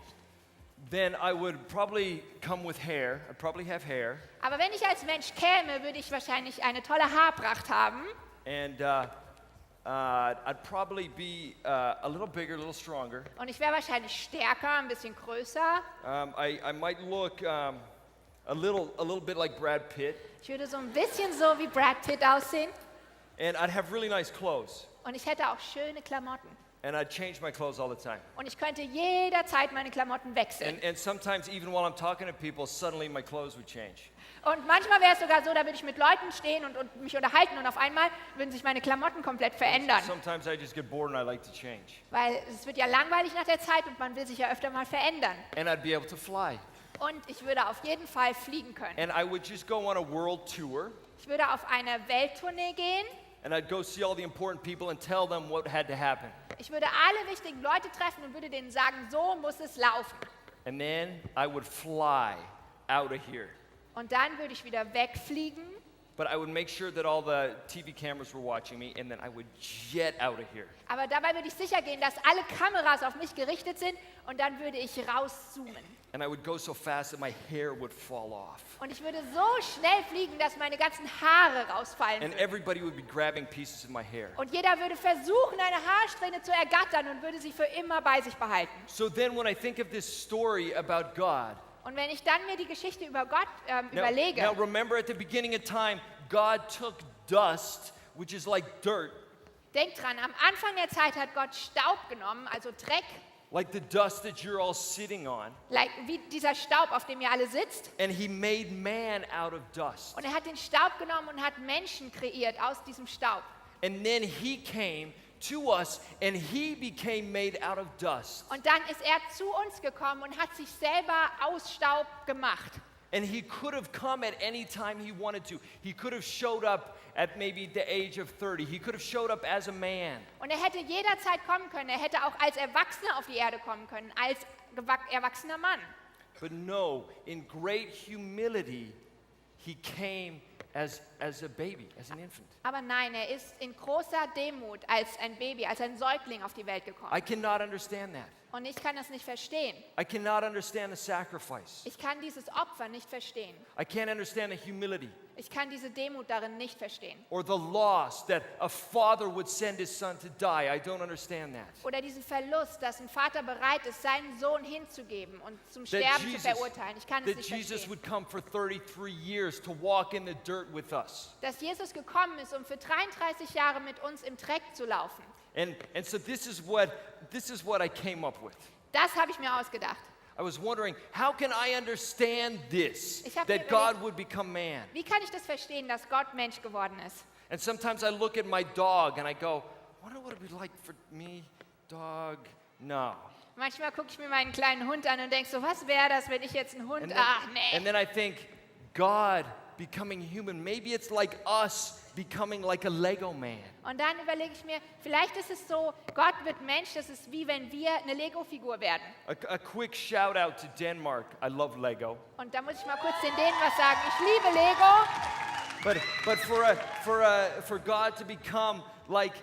then I would probably come with hair. I'd probably have hair. Aber wenn ich als Mensch käme, würde ich wahrscheinlich eine tolle Haarpracht haben. And I'd probably be a little bigger, a little stronger. Und ich wäre wahrscheinlich stärker, ein bisschen größer. I might look a little bit like Brad Pitt. Ich würde so ein bisschen so wie Brad Pitt aussehen. And I'd have really nice clothes. Und ich hätte auch schöne Klamotten. And I'd change my clothes all the time. Und ich könnte jederzeit meine Klamotten wechseln. And sometimes even while I'm talking to people, suddenly my clothes would change. Und manchmal wäre es sogar so, da würde ich mit Leuten stehen und mich unterhalten und auf einmal würden sich meine Klamotten komplett verändern. Sometimes I just get bored and I like to change. Weil es wird ja langweilig nach der Zeit und man will sich ja öfter mal verändern. And I'd be able to fly. Und ich würde auf jeden Fall fliegen können. And I would just go on a world tour. Ich würde auf eine Welttournee gehen. And I'd go see all the important people and tell them what had to happen. Ich würde alle wichtigen Leute treffen und würde denen sagen, so muss es laufen. And then I would fly out of here. Und dann würde ich wieder wegfliegen. But I would make sure that all the TV cameras were watching me, and then I would jet out of here. Aber dabei würde ich sicher gehen, dass alle Kameras auf mich gerichtet sind und dann würde ich rauszoomen. And I would go so fast that my hair would fall off. Und ich würde so schnell fliegen, dass meine ganzen Haare rausfallen And würden. everybody would be grabbing pieces of my hair. Und jeder würde versuchen, eine Haarsträhne zu ergattern und würde sie für immer bei sich behalten. So then when I think of this story about God, Und wenn ich dann mir die Geschichte über Gott now überlege, remember at the beginning of time, God took dust, which is like dirt, denkt dran, am Anfang der Zeit hat Gott Staub genommen, also Dreck, like the dust that you're all sitting on, wie dieser Staub, auf dem ihr alle sitzt. and he made man out of dust. Und er hat den Staub genommen und hat Menschen kreiert aus diesem Staub. And then he came to us and he became made out of dust. Und dann ist er zu uns gekommen und hat sich selber aus Staub gemacht. And he could have come at any time he wanted to. He could have showed up at maybe the age of 30. He could have showed up as a man. Und er hätte jederzeit kommen können. Er hätte auch als Erwachsener auf die Erde kommen können, als erwachsener Mann. But no, in great humility, he came as a baby, as an infant. Aber nein, er ist in großer Demut als ein Baby, als ein Säugling auf die Welt gekommen. I cannot understand that. Und ich kann das nicht verstehen. I cannot understand the sacrifice. Ich kann dieses Opfer nicht verstehen. I can't understand the humility Ich kann diese Demut darin nicht verstehen. or the loss that a father would send his son to die. I don't understand that. Oder diesen Verlust, dass ein Vater bereit ist, seinen Sohn hinzugeben und zum That Sterben zu verurteilen. Ich kann es that nicht Jesus verstehen. would come for 33 years to walk in the dirt with us. Dass Jesus gekommen ist, um für 33 Jahre mit uns im Dreck zu laufen. And so this is what I came up with. Das habe ich mir ausgedacht. I was wondering, how can I understand this, Ich hab mir that God would become man? Wie kann ich das verstehen, dass Gott Mensch geworden ist? And sometimes I look at my dog and I go, I wonder what it would be like for me, dog. No. Manchmal gucke ich mir meinen kleinen Hund an und denke so, was wäre das, wenn ich jetzt einen Hund... And Ach, nee. and then I think, God becoming human, maybe it's like us becoming like a Lego man. Und dann überlege ich mir, vielleicht ist es so, Gott wird Mensch, das ist wie wenn wir eine Lego-Figur werden. A quick shout out to Denmark. I love Lego. Und da muss ich mal kurz den Dänen was sagen. Ich liebe Lego, But for God to become like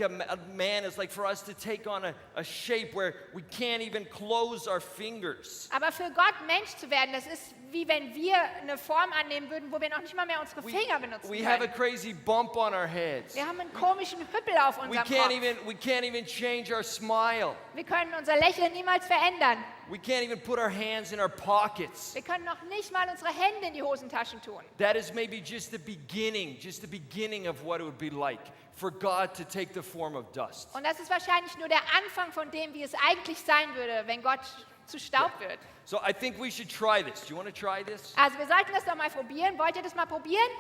a man is like for us to take on a shape where we can't even close our fingers. aber für Gott Mensch zu werden, das ist wie wenn wir eine Form annehmen würden, wo wir noch nicht mal mehr unsere Finger benutzen We have a können. crazy bump on our heads. Wir haben einen komischen Hüppel auf We unserem can't Kopf. even change our smile. Wir können unser Lächeln niemals verändern. We can't even put our hands in our pockets. Wir können noch nicht mal unsere Hände in die Hosentaschen tun. That is maybe just the beginning of what it would be like for God to take the form of dust. Und das ist wahrscheinlich nur der Anfang von dem, wie es eigentlich sein würde, wenn Gott zu Staub wird. So I think we should try this. Do you want to try this? Also wir sollten das doch mal probieren. Wollt ihr das mal probieren?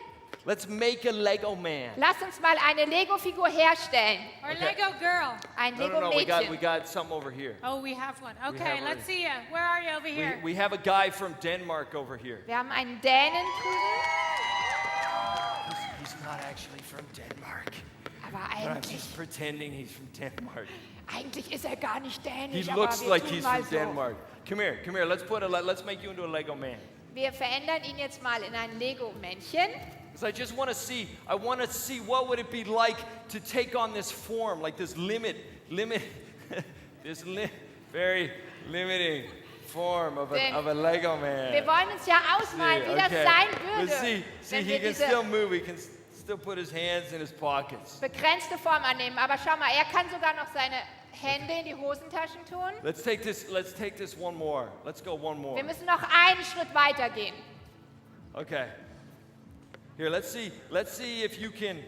Let's make a Lego man. Lasst uns mal eine Lego-Figur herstellen. Or Lego girl. Ein No, Lego-Mädchen. we got something over here. Oh, we have one. Okay, have let's one. see you. Where are you over here? We have a guy from Denmark over here. Wir haben einen Dänen drüben. He's not actually from Denmark. Aber But I'm eigentlich, just pretending he's from Denmark. eigentlich ist er gar nicht He dänisch, looks aber wir like tun he's mal from so. Denmark. Come here. Let's make you into a Lego man. Wir verändern ihn jetzt mal in ein Lego-Männchen. Because I just want to see what would it be like to take on this form, like this very limiting form of a Lego man. Wir wollen uns ja ausmalen, wie das sein But würde, see, wenn he wir can diese still move. He can still put his hands in his pockets. begrenzte Form annehmen. Aber schau mal, er kann sogar noch seine Hände in die Hosentaschen tun. Let's take this one more. Let's go one more. Wir müssen noch einen Schritt weiter gehen. Okay. Here, let's see if you can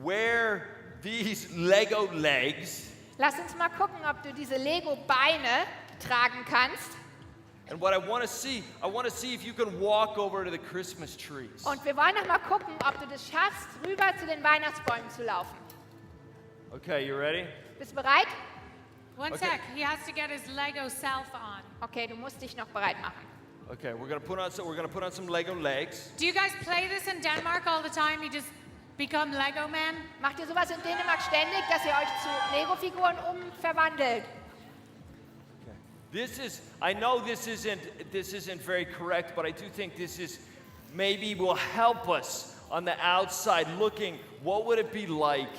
wear these Lego legs. Lass uns mal gucken, ob du diese Lego-Beine tragen kannst. And what I want to see if you can walk over to the Christmas trees. Und wir wollen noch mal gucken, ob du das schaffst, rüber zu den Weihnachtsbäumen zu laufen. Okay, you ready? Bist du bereit? One Okay. sec. He has to get his Lego self on. Okay, du musst dich noch bereit machen. Okay, we're gonna put on some Lego legs. Do you guys play this in Denmark all the time? You just become Lego man? Macht ihr sowas in Dänemark ständig, dass ihr euch zu Lego-Figuren umverwandelt? I know this isn't very correct, but I do think this is maybe will help us on the outside looking. What would it be like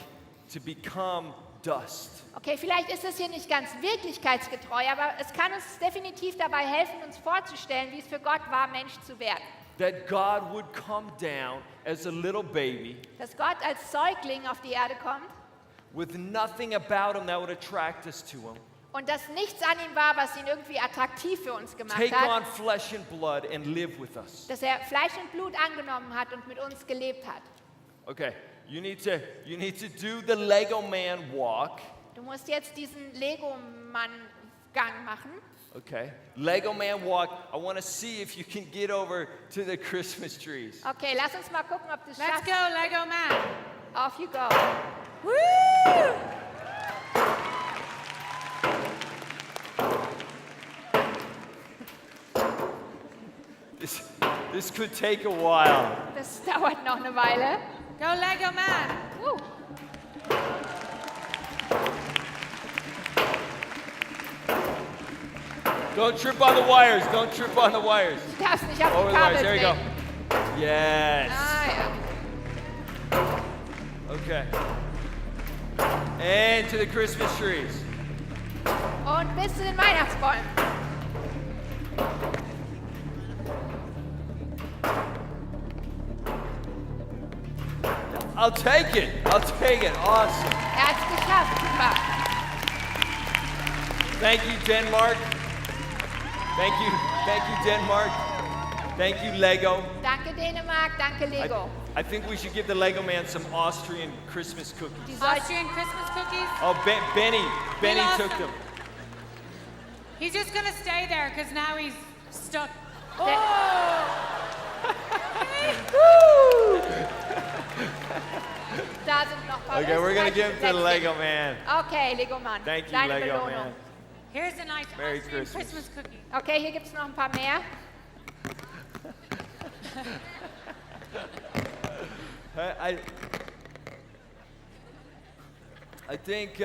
to become dust? Okay, vielleicht ist das hier nicht ganz wirklichkeitsgetreu, aber es kann uns definitiv dabei helfen, uns vorzustellen, wie es für Gott war, Mensch zu werden. That God would come down as a little baby Dass Gott als Säugling auf die Erde kommt with nothing about him that would attract us to him. und dass nichts an ihm war, was ihn irgendwie attraktiv für uns gemacht Take hat. on flesh and blood and live with us. Dass er Fleisch und Blut angenommen hat und mit uns gelebt hat. Okay, you need to do the Lego man walk. Du musst jetzt diesen Lego-Mann-Gang machen. Okay, Lego man walk. I want to see if you can get over to the Christmas trees. Okay, lass uns mal gucken, ob du es Let's schaffst. go, Lego man. Off you go. Woo! This could take a while. Das dauert noch eine Weile. Go, Lego man. Woo. Don't trip on the wires. Don't trip on the wires. Du darfst nicht auf Over die the wires. Kabel There you go. treten. Yes. Ah, ja. Okay. And to the Christmas trees. Und bis zu den Weihnachtsbäumen. I'll take it. Awesome. Er hat es geschafft. Super. Thank you, Denmark. Thank you, Denmark. Thank you, Lego. Danke Dänemark, danke Lego. I think we should give the Lego man some Austrian Christmas cookies. Die soll Austrian Christmas cookies? Oh, Benny lost took them. them. He's just gonna stay there because now he's stuck. Da sind noch ein paar Okay, we're gonna österreichische give them to the Plätzchen. Lego man. Okay, Lego Mann. Thank you, Deine Lego Belohnung. man. Here's a nice Merry Austrian Christmas. Christmas cookie. Okay, hier gibt es noch ein paar mehr. I think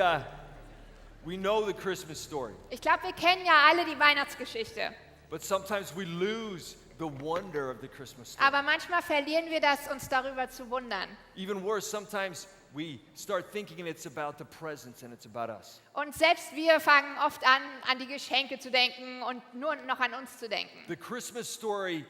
we know the Christmas story, Ich glaube, wir kennen ja alle die Weihnachtsgeschichte. but sometimes we lose the wonder of the Christmas story. Aber manchmal verlieren wir das, uns darüber zu wundern. Even worse, sometimes we start thinking it's about the presents and it's about us. Und selbst wir fangen oft an die Geschenke zu denken und nur noch an uns zu denken. The Christmas story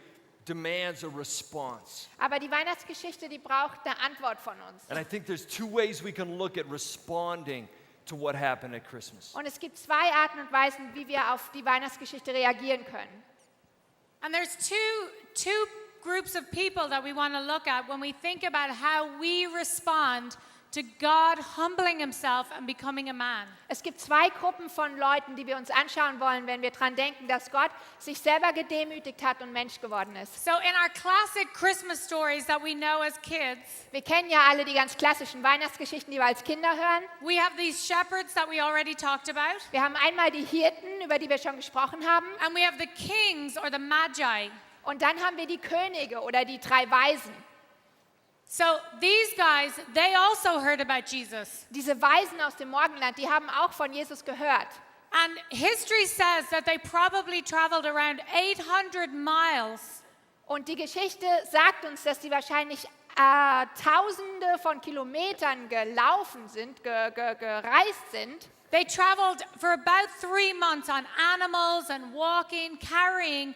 demands a response. Aber die Weihnachtsgeschichte, die braucht eine Antwort von uns. And I think there's two ways we can look at responding to what happened at Christmas. Und es gibt zwei Arten und Weisen, wie wir auf die Weihnachtsgeschichte reagieren können. And there's two groups of people that we want to look at when we think about how we respond to God humbling himself and becoming a man. Es gibt zwei Gruppen von Leuten, die wir uns anschauen wollen, wenn wir daran denken, dass Gott sich selber gedemütigt hat und Mensch geworden ist. So in our classic Christmas stories that we know as kids, Wir kennen ja alle die ganz klassischen Weihnachtsgeschichten, die wir als Kinder hören. we have these shepherds that we already talked about, Wir haben einmal die Hirten, über die wir schon gesprochen haben. and we have the kings or the magi. Und dann haben wir die Könige oder die drei Weisen. So these guys, they also heard about Jesus. Diese Weisen aus dem Morgenland, die haben auch von Jesus gehört. And history says that they probably traveled around 800 miles Und die Geschichte sagt uns, dass sie wahrscheinlich Tausende von Kilometern gelaufen sind, gereist sind. They traveled for about 3 months on animals and walking, carrying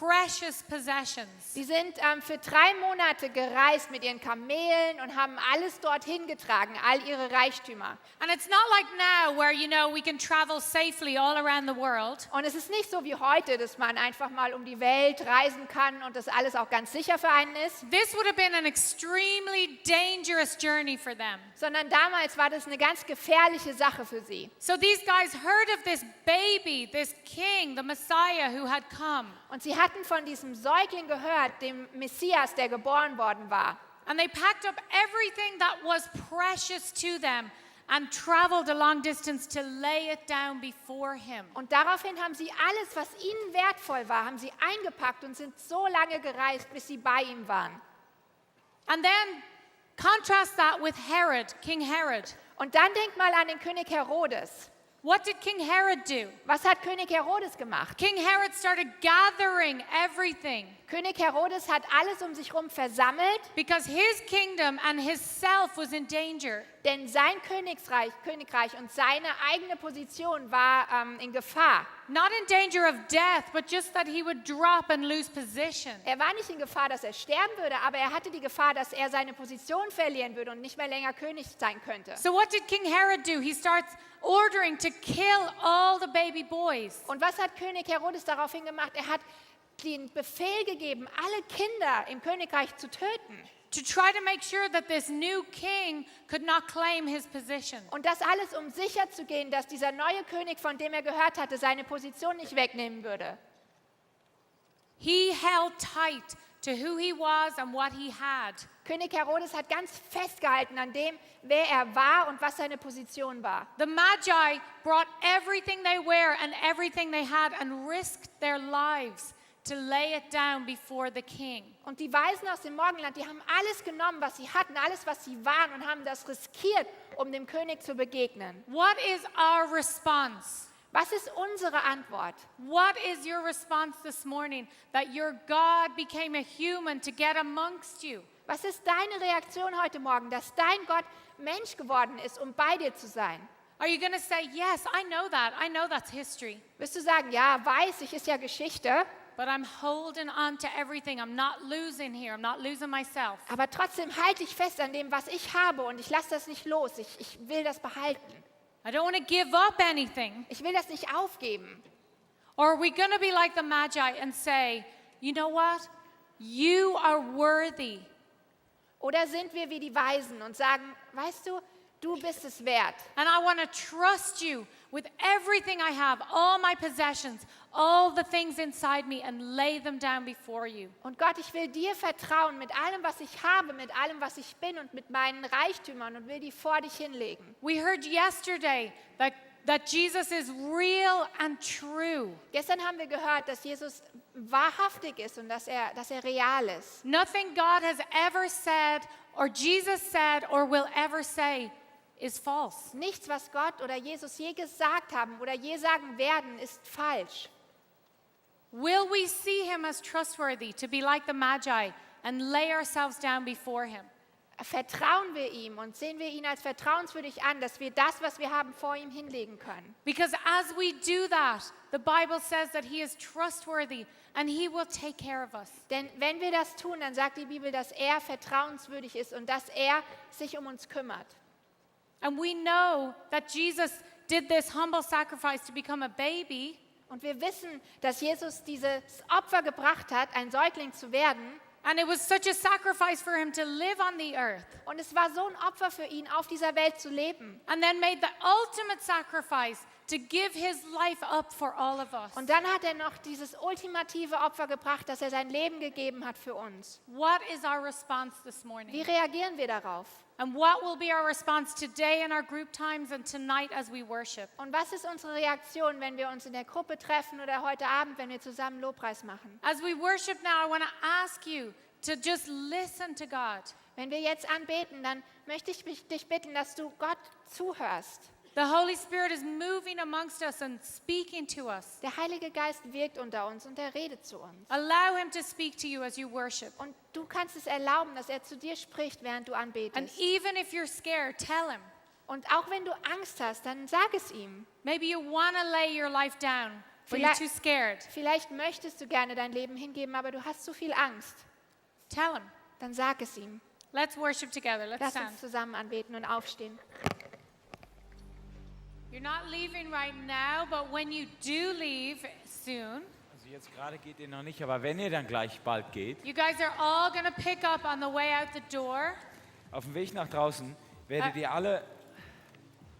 precious possessions. Sie sind für 3 Monate gereist mit ihren Kamelen und haben alles dorthin getragen, all ihre Reichtümer. And it's not like now where, you know, we can travel safely all around the world. Und es ist nicht so wie heute, dass man einfach mal um die Welt reisen kann und das alles auch ganz sicher für einen ist, This would have been an extremely dangerous journey for them. sondern damals war das eine ganz gefährliche Sache für sie. So these guys heard of this baby, this king, the Messiah who had come. Und sie hatten von diesem Säugling gehört, dem Messias, der geboren worden war. And they packed up everything that was precious to them and traveled a long distance to lay it down before him. Und daraufhin haben sie alles, was ihnen wertvoll war, haben sie eingepackt und sind so lange gereist, bis sie bei ihm waren. And then contrast that with Herod, King Herod. Und dann denkt mal an den König Herodes. What did King Herod do? Was hat König Herodes gemacht? King Herod started gathering everything König Herodes hat alles um sich herum versammelt, because his kingdom and his self was in danger. denn sein Königreich und seine eigene Position war in Gefahr. Not in danger of death, but just that he would drop and lose position. Er war nicht in Gefahr, dass er sterben würde, aber er hatte die Gefahr, dass er seine Position verlieren würde und nicht mehr länger König sein könnte. So what did King Herod do? He starts ordering to kill all the baby boys. Und was hat König Herodes daraufhin gemacht? Er hat den Befehl gegeben, alle Kinder im Königreich zu töten. To try to make sure that this new king could not claim his position. Und das alles, um sicher zu gehen, dass dieser neue König, von dem er gehört hatte, seine Position nicht wegnehmen würde. He held tight to who he was and what he had. König Herodes hat ganz festgehalten an dem, wer er war und was seine Position war. The Magi brought everything they were and everything they had and risked their lives to lay it down before the king. Und die Weisen aus dem Morgenland, die haben alles genommen, was sie hatten, alles, was sie waren und haben das riskiert, um dem König zu begegnen. What is our response? Was ist unsere Antwort? What is your response this morning that your God became a human to get amongst you? Was ist deine Reaktion heute Morgen, dass dein Gott Mensch geworden ist, um bei dir zu sein? Are you going to say, yes, I know that. I know that's history. Wirst du sagen, ja, weiß ich, ist ja Geschichte, But I'm holding on to everything. I'm not losing here. I'm not losing myself. aber trotzdem halte ich fest an dem, was ich habe und ich lasse das nicht los. Ich will das behalten. I don't want to give up anything. Ich will das nicht aufgeben. Or are we going to be like the Magi and say, you know what? You are worthy. Oder sind wir wie die Weisen und sagen, weißt du, du bist es wert. And I want to trust you with everything I have, all my possessions, all the things inside me, and lay them down before you. Und Gott, ich will dir vertrauen mit allem, was ich habe, mit allem, was ich bin und mit meinen Reichtümern und will die vor dich hinlegen. We heard yesterday that Jesus is real and true. Gestern haben wir gehört, dass Jesus wahrhaftig ist und dass er real ist. Nothing God has ever said or Jesus said or will ever say is false. Nichts, was Gott oder Jesus je gesagt haben oder je sagen werden, ist falsch. Will we see him as trustworthy to be like the Magi and lay ourselves down before him? Vertrauen wir ihm und sehen wir ihn als vertrauenswürdig an, dass wir das, was wir haben, vor ihm hinlegen können. Because as we do that, the Bible says that he is trustworthy and he will take care of us. Denn wenn wir das tun, dann sagt die Bibel, dass er vertrauenswürdig ist und dass er sich um uns kümmert. And we know that Jesus did this humble sacrifice to become a baby. Und wir wissen, dass Jesus dieses Opfer gebracht hat, ein Säugling zu werden. And it was such a sacrifice for him to live on the earth. Und es war so ein Opfer für ihn, auf dieser Welt zu leben. And then made the ultimate sacrifice to give his life up for all of us. Und dann hat er noch dieses ultimative Opfer gebracht, dass er sein Leben gegeben hat für uns. What is our response this Wie morning? reagieren wir darauf? And what will be our response today in our group times and tonight as we worship? Und was ist unsere Reaktion, wenn wir uns in der Gruppe treffen oder heute Abend, wenn wir zusammen Lobpreis machen? As we worship now, I want to ask you to just listen to God. Wenn wir jetzt anbeten, dann möchte ich dich bitten, dass du Gott zuhörst. The Holy Spirit is moving amongst us and speaking to us. Der Heilige Geist wirkt unter uns und er redet zu uns. Allow him to speak to you as you worship. Und du kannst es erlauben, dass er zu dir spricht, während du And anbetest. even if you're scared, tell him. Und auch wenn du Angst hast, dann sag es ihm. Maybe you want to lay your life down, but you're Vielleicht- too scared. Vielleicht möchtest du gerne dein Leben hingeben, aber du hast zu viel Angst. Tell him. Dann sag es ihm. Let's worship together. Let's Lass stand. uns zusammen anbeten und aufstehen. You're not leaving right now, but when you do leave soon, Also jetzt gerade geht ihr noch nicht, aber wenn ihr dann gleich bald geht, you guys are all going to pick up on the way out the door auf dem Weg nach draußen, werdet ihr alle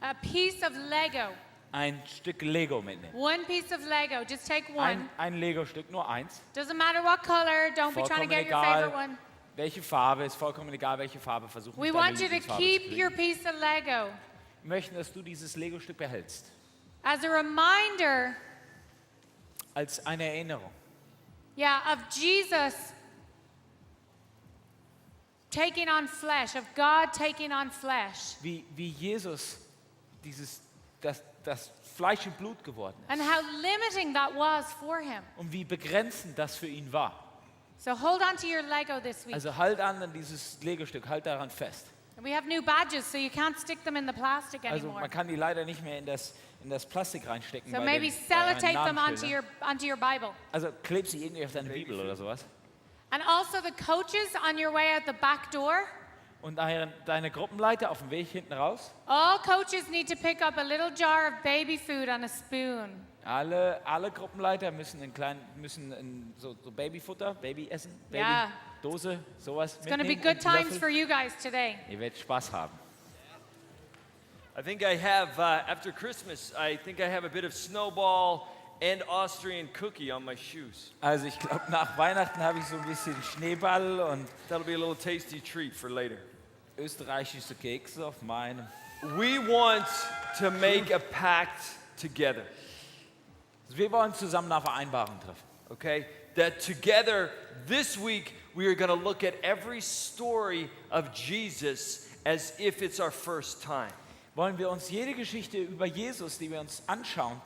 a piece of Lego. ein Stück Lego mitnehmen. One piece of Lego. Just take one. Ein Lego-Stück, nur eins. Doesn't matter what color. Don't be trying to Vollkommen get your favorite egal, one. welche Farbe, ist vollkommen egal, welche Farbe. Versuchen We nicht deine want you to Lieblingsfarbe zu keep kriegen. your piece of Lego Wir möchten, dass du dieses Lego-Stück behältst. as a reminder, Als eine Erinnerung. yeah, of Jesus taking on flesh, of God taking on flesh, Wie Jesus das Fleisch und Blut geworden ist. and how limiting that was for him. Und wie begrenzend das für ihn war. So hold on to your Lego this week. Also halt an dieses Lego-Stück, halt daran fest. And we have new badges, so you can't stick them in the plastic Also anymore. man kann die leider nicht mehr in das Plastik reinstecken. So bei maybe den- bei euren sellotape them Namensschildern. onto your Bible. Also kleb sie irgendwie auf deine Bibel oder sowas. And also the coaches on your way out the back door. Und deine Gruppenleiter auf dem Weg hinten raus. All coaches need to pick up a little jar of baby food on a spoon. Alle Gruppenleiter müssen so Babyfutter, Babyessen, Ja. Babydose, sowas It's going to be mitnehmen. good und times Löffel. for you guys today. Ihr werdet Spaß haben. I think I have, after Christmas, I think I have a bit of snowball and Austrian cookie on my shoes. Also ich glaube, nach Weihnachten habe ich so ein bisschen Schneeball und That'll be a little tasty treat for later. österreichische Kekse auf meinem. We want to make a pact together, Also wir wollen zusammen eine Vereinbarung treffen. okay? That together this week we are going to look at every story of Jesus as if it's our first time. Wollen wir uns jede Geschichte über Jesus, die wir uns anschauen,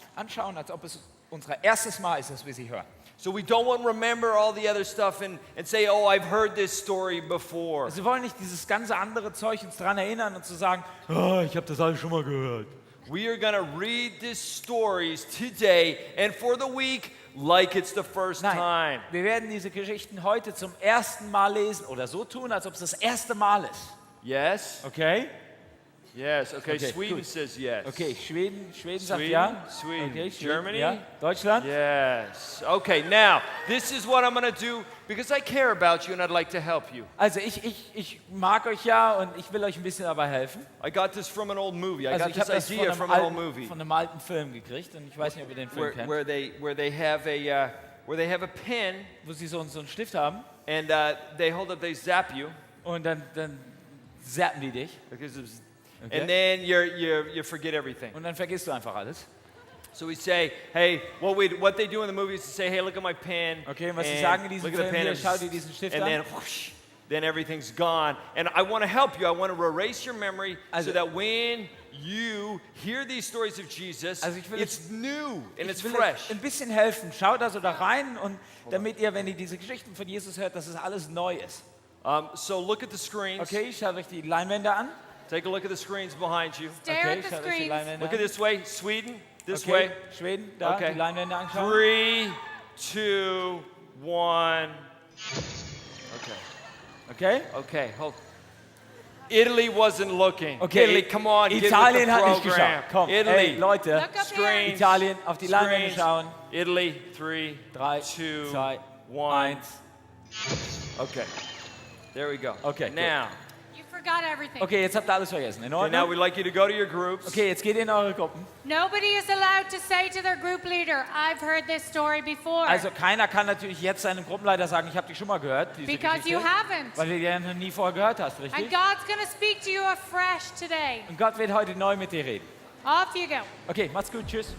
als ob es unser erstes Mal ist, dass wir sie hören. So we don't want to remember all the other stuff and say, oh, I've heard this story before. Also wir wollen nicht dieses ganze andere Zeug uns daran erinnern und zu sagen, oh, ich habe das alles schon mal gehört. We are going to read these stories today and for the week like it's the first Nein, time. wir werden diese Geschichten heute zum ersten Mal lesen oder so tun, als ob es das erste Mal ist. Yes? Okay? Yes. Okay, Okay, Sweden gut. says yes. Okay, Schweden sagt Sweden, ja. Sweden. Okay, Germany? Ja. Deutschland? Yes. Okay, now, this is what I'm going to do because I care about you and I'd like to help you. Also ich mag euch ja und ich will euch ein bisschen dabei helfen. I got this from an old movie. I Also got ich this habe das idea from an old movie von einem alten Film gekriegt und ich weiß nicht, ob ihr den Film kennt. where they have a pen Wo sie so einen Stift haben and they zap you und dann zappen die dich because of, Okay. and then you forget everything. und dann vergisst du einfach alles. So we say, hey, what they do in the movie is to say, hey, look at my pen. Okay, und was sie and sagen in diesem look at the Film, pen, hier, schau dir diesen Stift and an. then, whoosh, then everything's gone. And I want to help you. I want to erase your memory Also- so that when you hear these stories of Jesus, Also ich will it's new and it's Ich will fresh. euch ein bisschen helfen. Schaut also da rein und damit ihr, wenn ihr diese Geschichten von Jesus hört, dass es alles neu ist. So look at the screens. Okay, schaut euch die Leinwände an. Take a look at the screens behind you. Stare Okay, at the schaut euch die screens. Leinwände Look at an. this way, Sweden. This Okay, way. Schweden, da, Okay. die Leinwände anschauen. 3, 2, 1. Okay. Okay? Okay, hold. Italy wasn't looking. Okay, Italy, come on, get with the Italien hat nicht program. geschaut. Komm, Italy, hey, Leute, Look up here. strange. Italien auf die Leinwände strange. schauen. Italy, 3, 3, 2, 2, 1. 1. Okay, there we go. Okay, good. now, You forgot everything. Okay, jetzt habt ihr alles vergessen. In okay, now Ordnung? we'd like you to go to your groups. Okay, jetzt geht ihr in eure Gruppen. Nobody is allowed to say to their group leader, I've heard this story before. Also keiner kann natürlich jetzt seinem Gruppenleiter sagen, ich habe die schon mal gehört, diese Because Geschichte, you haven't. weil du die ja noch nie vorher gehört hast, And richtig? God's going to speak to you afresh today. Und Gott wird heute neu mit dir reden. Off you go. Okay, macht's gut, tschüss.